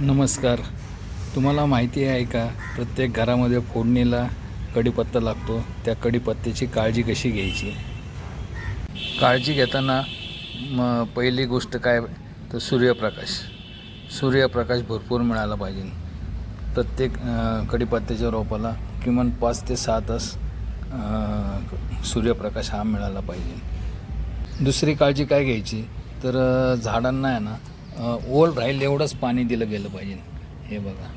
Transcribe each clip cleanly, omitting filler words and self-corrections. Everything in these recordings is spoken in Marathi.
नमस्कार. तुम्हाला माहिती आहे का, प्रत्येक घरामध्ये फोडणीला कढीपत्ता लागतो. त्या कढीपत्त्याची काळजी कशी घ्यायची? काळजी घेताना पहिली गोष्ट काय तर सूर्यप्रकाश भरपूर मिळाला पाहिजे. प्रत्येक कढीपत्त्याच्या रोपाला किमान 5 ते 6 तास सूर्यप्रकाश हा मिळाला पाहिजे. दुसरी काळजी काय घ्यायची तर झाडांना आहे ना ओल राहील एवढंच पाणी दिलं गेलं पाहिजे. हे बघा,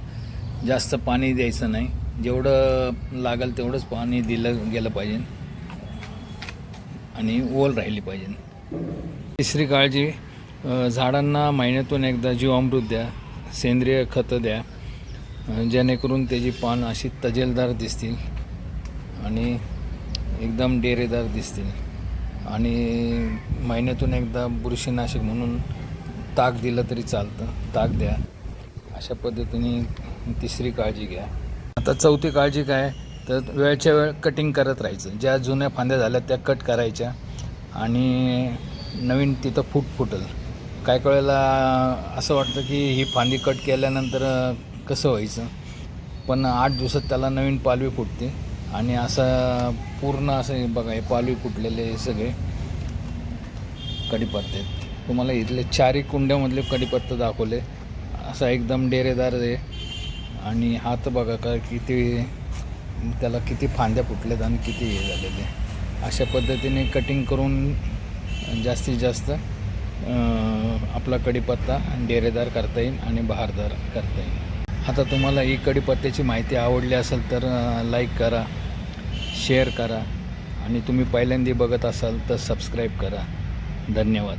जास्त पाणी द्यायचं नाही, जेवढं लागेल तेवढंच पाणी दिलं गेलं पाहिजे आणि ओल राहिली पाहिजे. तिसरी काळजी, झाडांना महिन्यातून एकदा जीवामृत द्या, सेंद्रिय खतं द्या, जेणेकरून त्याची पानं अशी तजेलदार दिसतील आणि एकदम डेरेदार दिसतील. आणि महिन्यातून एकदा बुरशीनाशक म्हणून ताक दिलं तरी चालतं, ताक द्या. अशा पद्धतीने तिसरी काळजी घ्या. आता चौथी काळजी काय तर वेळच्या वेळ कटिंग करत राहायचं. ज्या जुन्या फांद्या झाल्या त्या कट करायच्या आणि नवीन तिथं फुटेल. काय वेळेला असं वाटतं की ही फांदी कट केल्यानंतर कसं व्हायचं, पण 8 दिवसात त्याला नवीन पालवी फुटते आणि असं पूर्ण असं बघा, हे पालवी फुटलेले सगळे कढीपत्ते. तुम्हाला इथले 4 कुंड्यामधले कढीपत्ते दाखवले. असा एकदम डेरेदार आहे आणि हात बघा का किती, त्याला किती फांद्या फुटल्यात आणि किती हे झालेले. अशा पद्धतीने कटिंग करून जास्तीत जास्त आपला कढीपत्ता डेरेदार करता येईल आणि बहारदार करता येईल. आता तुम्हाला ही कढीपत्त्याची माहिती आवडली असेल तर लाईक करा, शेअर करा आणि तुम्ही पहिल्यांदा बघत असाल तर सबस्क्राईब करा. धन्यवाद.